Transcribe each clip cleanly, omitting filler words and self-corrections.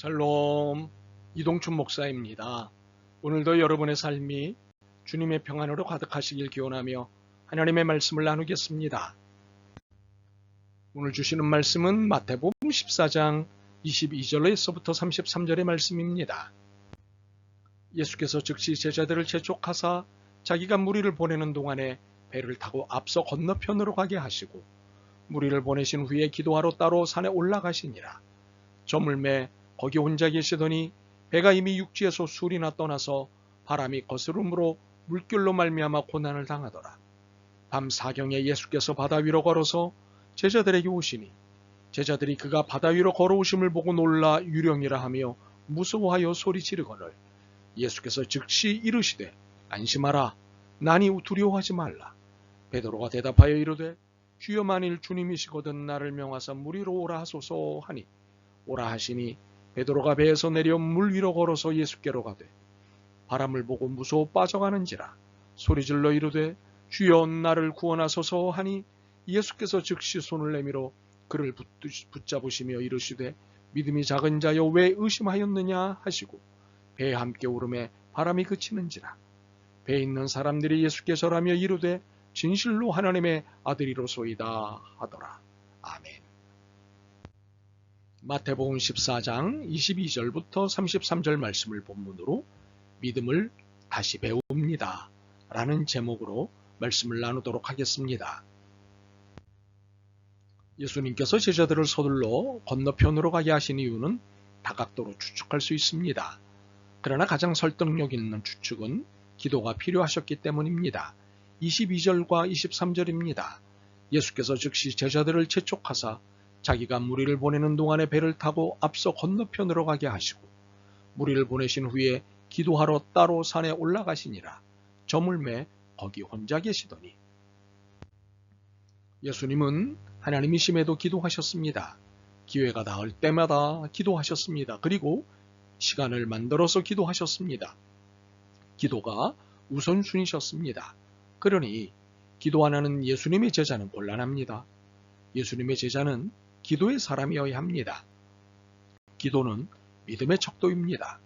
샬롬, 이동춘 목사입니다. 오늘도 여러분의 삶이 주님의 평안으로 가득하시길 기원하며 하나님의 말씀을 나누겠습니다. 오늘 주시는 말씀은 마태복음 14장 22절에서부터 33절의 말씀입니다. 예수께서 즉시 제자들을 재촉하사 자기가 무리를 보내는 동안에 배를 타고 앞서 건너편으로 가게 하시고 무리를 보내신 후에 기도하러 따로 산에 올라가시니라. 저물매 거기 혼자 계시더니 배가 이미 육지에서 술이나 떠나서 바람이 거스름으로 물결로 말미암아 고난을 당하더라. 밤 사경에 예수께서 바다 위로 걸어서 제자들에게 오시니 제자들이 그가 바다 위로 걸어오심을 보고 놀라 유령이라 하며 무서워하여 소리 지르거늘 예수께서 즉시 이르시되 안심하라 나니 두려워하지 말라. 베드로가 대답하여 이르되 주여 만일 주님이시거든 나를 명하사 물 위로 오라 하소서 하니 오라 하시니 베드로가 배에서 내려 물 위로 걸어서 예수께로 가되 바람을 보고 무서워 빠져가는지라 소리질러 이르되 주여 나를 구원하소서 하니 예수께서 즉시 손을 내밀어 그를 붙잡으시며 이르시되 믿음이 작은 자여 왜 의심하였느냐 하시고 배에 함께 오르매 바람이 그치는지라. 배에 있는 사람들이 예수께 절하며 이르되 진실로 하나님의 아들이로소이다 하더라. 아멘. 마태복음 14장 22절부터 33절 말씀을 본문으로 믿음을 다시 배웁니다 라는 제목으로 말씀을 나누도록 하겠습니다. 예수님께서 제자들을 서둘러 건너편으로 가게 하신 이유는 다각도로 추측할 수 있습니다. 그러나 가장 설득력 있는 추측은 기도가 필요하셨기 때문입니다. 22절과 23절입니다. 예수께서 즉시 제자들을 재촉하사 자기가 무리를 보내는 동안에 배를 타고 앞서 건너편으로 가게 하시고 무리를 보내신 후에 기도하러 따로 산에 올라가시니라. 저물매 거기 혼자 계시더니. 예수님은 하나님이심에도 기도하셨습니다. 기회가 닿을 때마다 기도하셨습니다. 그리고 시간을 만들어서 기도하셨습니다. 기도가 우선순위셨습니다. 그러니 기도 안 하는 예수님의 제자는 곤란합니다. 예수님의 제자는 기도의 사람이어야 합니다. 기도는 믿음의 척도입니다.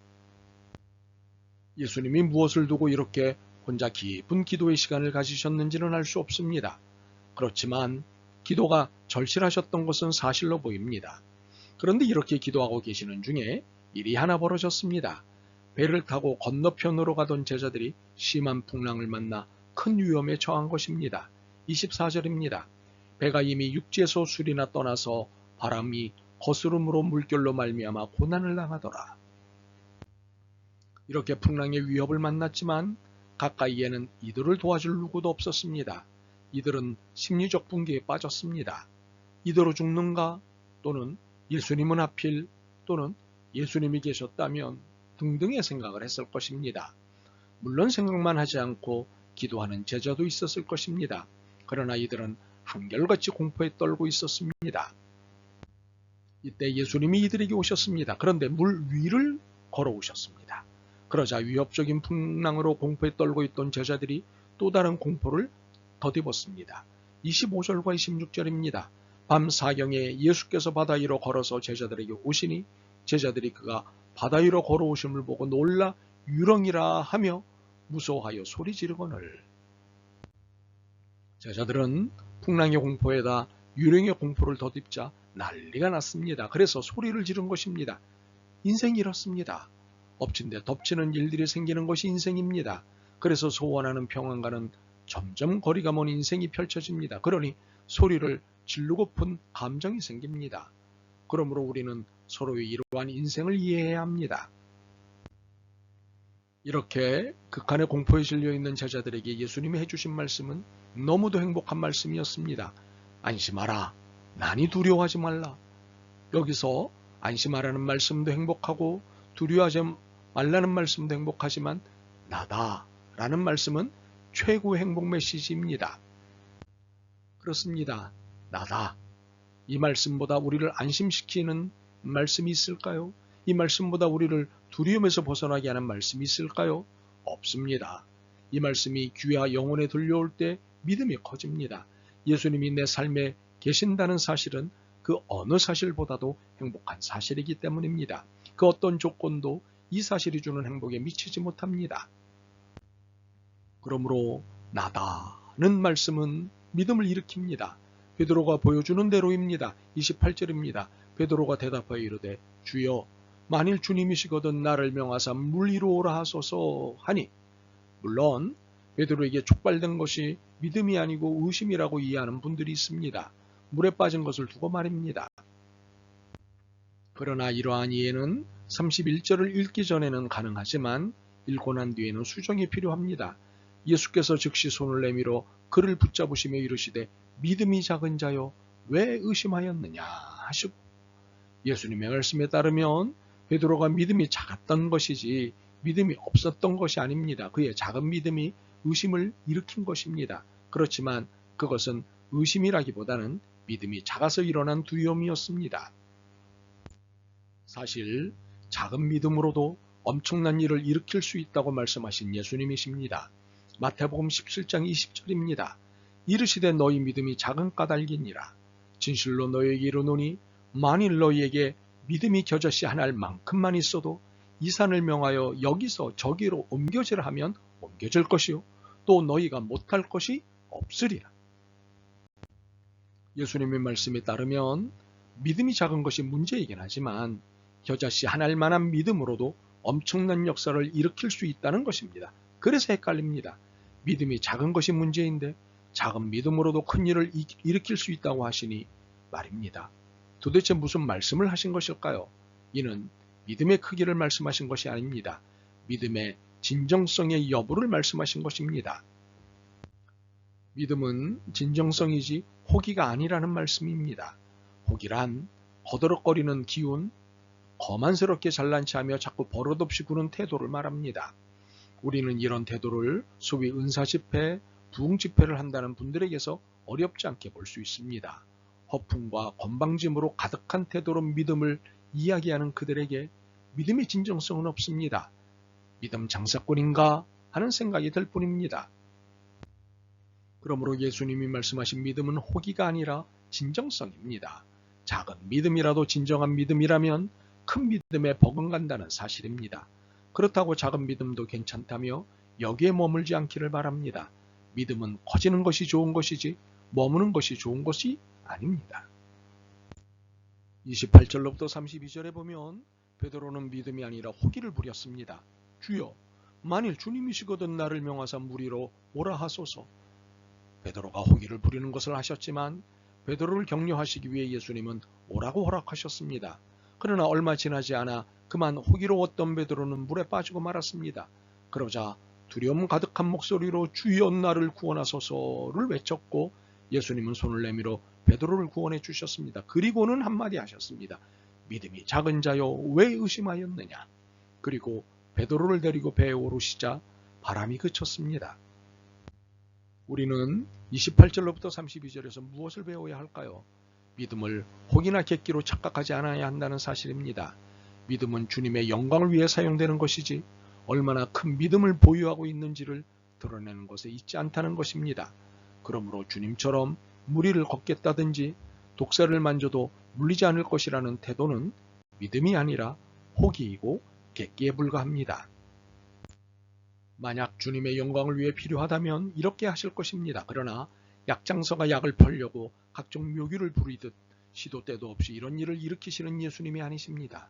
예수님이 무엇을 두고 이렇게 혼자 깊은 기도의 시간을 가지셨는지는 알 수 없습니다. 그렇지만 기도가 절실하셨던 것은 사실로 보입니다. 그런데 이렇게 기도하고 계시는 중에 일이 하나 벌어졌습니다. 배를 타고 건너편으로 가던 제자들이 심한 풍랑을 만나 큰 위험에 처한 것입니다. 24절입니다. 배가 이미 육지에서 술이나 떠나서 바람이 거스름으로 물결로 말미암아 고난을 당하더라. 이렇게 풍랑의 위협을 만났지만 가까이에는 이들을 도와줄 누구도 없었습니다. 이들은 심리적 붕괴에 빠졌습니다. 이대로 죽는가? 또는 예수님은 하필 또는 예수님이 계셨다면 등등의 생각을 했을 것입니다. 물론 생각만 하지 않고 기도하는 제자도 있었을 것입니다. 그러나 이들은 한결같이 공포에 떨고 있었습니다. 이때 예수님이 이들에게 오셨습니다. 그런데 물 위를 걸어오셨습니다. 그러자 위협적인 풍랑으로 공포에 떨고 있던 제자들이 또 다른 공포를 덧입었습니다. 25절과 26절입니다. 밤 사경에 예수께서 바다 위로 걸어서 제자들에게 오시니 제자들이 그가 바다 위로 걸어오심을 보고 놀라 유령이라 하며 무서워하여 소리 지르거늘. 제자들은 풍랑의 공포에다 유령의 공포를 덧입자 난리가 났습니다. 그래서 소리를 지른 것입니다. 인생이 이렇습니다. 엎친 데 덮치는 일들이 생기는 것이 인생입니다. 그래서 소원하는 평안과는 점점 거리가 먼 인생이 펼쳐집니다. 그러니 소리를 지르고픈 감정이 생깁니다. 그러므로 우리는 서로의 이러한 인생을 이해해야 합니다. 이렇게 극한의 공포에 질려있는 제자들에게 예수님이 해주신 말씀은 너무도 행복한 말씀이었습니다. 안심하라. 나니 두려워하지 말라. 여기서 안심하라는 말씀도 행복하고 두려워하지 말라는 말씀도 행복하지만 나다 라는 말씀은 최고의 행복 메시지입니다. 그렇습니다. 나다. 이 말씀보다 우리를 안심시키는 말씀이 있을까요? 이 말씀보다 우리를 두려움에서 벗어나게 하는 말씀이 있을까요? 없습니다. 이 말씀이 귀와 영혼에 들려올 때 믿음이 커집니다. 예수님이 내 삶에 계신다는 사실은 그 어느 사실보다도 행복한 사실이기 때문입니다. 그 어떤 조건도 이 사실이 주는 행복에 미치지 못합니다. 그러므로 나다는 말씀은 믿음을 일으킵니다. 베드로가 보여주는 대로입니다. 28절입니다. 베드로가 대답하여 이르되 주여 만일 주님이시거든 나를 명하사 물 위로 오라 하소서 하니, 물론 베드로에게 촉발된 것이 믿음이 아니고 의심이라고 이해하는 분들이 있습니다. 물에 빠진 것을 두고 말입니다. 그러나 이러한 이해는 31절을 읽기 전에는 가능하지만 읽고 난 뒤에는 수정이 필요합니다. 예수께서 즉시 손을 내밀어 그를 붙잡으시며 이르시되 믿음이 작은 자여 왜 의심하였느냐 하시고, 예수님의 말씀에 따르면 베드로가 믿음이 작았던 것이지 믿음이 없었던 것이 아닙니다. 그의 작은 믿음이 의심을 일으킨 것입니다. 그렇지만 그것은 의심이라기보다는 믿음이 작아서 일어난 두려움이었습니다. 사실 작은 믿음으로도 엄청난 일을 일으킬 수 있다고 말씀하신 예수님이십니다. 마태복음 17장 20절입니다. 이르시되 너희 믿음이 작은 까닭이니라. 진실로 너희에게 이르노니 만일 너희에게 믿음이 겨자씨 한 알만큼만 있어도 이 산을 명하여 여기서 저기로 옮겨지라 하면 옮겨질 것이요 또 너희가 못할 것이 없으리라. 예수님의 말씀에 따르면 믿음이 작은 것이 문제이긴 하지만 겨자씨 한 알만한 믿음으로도 엄청난 역사를 일으킬 수 있다는 것입니다. 그래서 헷갈립니다. 믿음이 작은 것이 문제인데 작은 믿음으로도 큰 일을 일으킬 수 있다고 하시니 말입니다. 도대체 무슨 말씀을 하신 것일까요? 이는 믿음의 크기를 말씀하신 것이 아닙니다. 믿음의 진정성의 여부를 말씀하신 것입니다. 믿음은 진정성이지 호기가 아니라는 말씀입니다. 호기란 거더럭거리는 기운, 거만스럽게 잘난 체하며 자꾸 버릇없이 구는 태도를 말합니다. 우리는 이런 태도를 소위 은사집회, 부흥집회를 한다는 분들에게서 어렵지 않게 볼 수 있습니다. 허풍과 건방짐으로 가득한 태도로 믿음을 이야기하는 그들에게 믿음의 진정성은 없습니다. 믿음 장사꾼인가 하는 생각이 들 뿐입니다. 그러므로 예수님이 말씀하신 믿음은 호기가 아니라 진정성입니다. 작은 믿음이라도 진정한 믿음이라면 큰 믿음에 버금간다는 사실입니다. 그렇다고 작은 믿음도 괜찮다며 여기에 머물지 않기를 바랍니다. 믿음은 커지는 것이 좋은 것이지 머무는 것이 좋은 것이 아닙니다. 28절로부터 32절에 보면 베드로는 믿음이 아니라 호기를 부렸습니다. 주여 만일 주님이시거든 나를 명하사 물 위로 오라 하소서. 베드로가 호기를 부리는 것을 하셨지만 베드로를 격려하시기 위해 예수님은 오라고 허락하셨습니다. 그러나 얼마 지나지 않아 그만 호기로웠던 베드로는 물에 빠지고 말았습니다. 그러자 두려움 가득한 목소리로 주여 나를 구원하소서를 외쳤고 예수님은 손을 내밀어 베드로를 구원해 주셨습니다. 그리고는 한마디 하셨습니다. 믿음이 작은 자여 왜 의심하였느냐. 그리고 베드로를 데리고 배에 오르시자 바람이 그쳤습니다. 우리는 28절로부터 32절에서 무엇을 배워야 할까요? 믿음을 혹이나 객기로 착각하지 않아야 한다는 사실입니다. 믿음은 주님의 영광을 위해 사용되는 것이지 얼마나 큰 믿음을 보유하고 있는지를 드러내는 것에 있지 않다는 것입니다. 그러므로 주님처럼 물 위를 걷겠다든지 독사를 만져도 물리지 않을 것이라는 태도는 믿음이 아니라 호기이고 객기에 불과합니다. 만약 주님의 영광을 위해 필요하다면 이렇게 하실 것입니다. 그러나 약장서가 약을 펴려고 각종 묘기를 부리듯 시도 때도 없이 이런 일을 일으키시는 예수님이 아니십니다.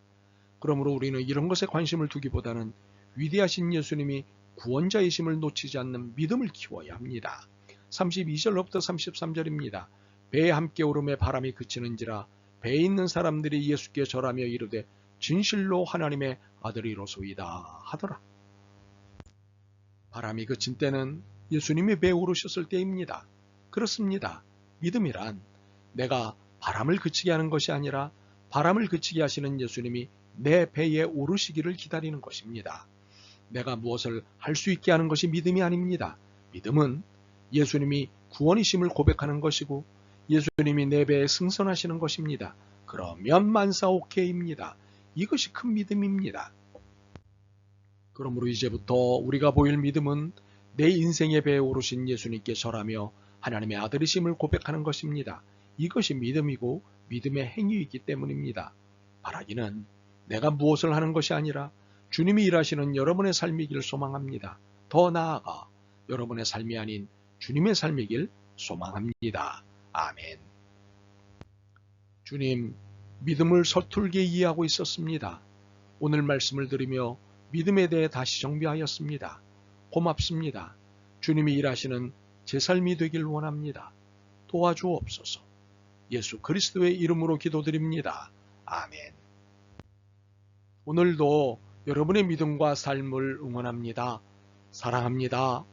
그러므로 우리는 이런 것에 관심을 두기보다는 위대하신 예수님이 구원자이심을 놓치지 않는 믿음을 키워야 합니다. 32절로부터 33절입니다. 배에 함께 오름에 바람이 그치는지라 배에 있는 사람들이 예수께 절하며 이르되 진실로 하나님의 아들이로소이다 하더라. 바람이 그친 때는 예수님이 배에 오르셨을 때입니다. 그렇습니다. 믿음이란 내가 바람을 그치게 하는 것이 아니라 바람을 그치게 하시는 예수님이 내 배에 오르시기를 기다리는 것입니다. 내가 무엇을 할 수 있게 하는 것이 믿음이 아닙니다. 믿음은 예수님이 구원이심을 고백하는 것이고 예수님이 내 배에 승선하시는 것입니다. 그러면 만사오케이입니다. 이것이 큰 믿음입니다. 그러므로 이제부터 우리가 보일 믿음은 내 인생의 배에 오르신 예수님께 절하며 하나님의 아들이심을 고백하는 것입니다. 이것이 믿음이고 믿음의 행위이기 때문입니다. 바라기는 내가 무엇을 하는 것이 아니라 주님이 일하시는 여러분의 삶이길 소망합니다. 더 나아가 여러분의 삶이 아닌 주님의 삶이길 소망합니다. 아멘. 주님, 믿음을 서툴게 이해하고 있었습니다. 오늘 말씀을 들으며 믿음에 대해 다시 정비하였습니다. 고맙습니다. 주님이 일하시는 제 삶이 되길 원합니다. 도와주옵소서. 예수 그리스도의 이름으로 기도드립니다. 아멘. 오늘도 여러분의 믿음과 삶을 응원합니다. 사랑합니다.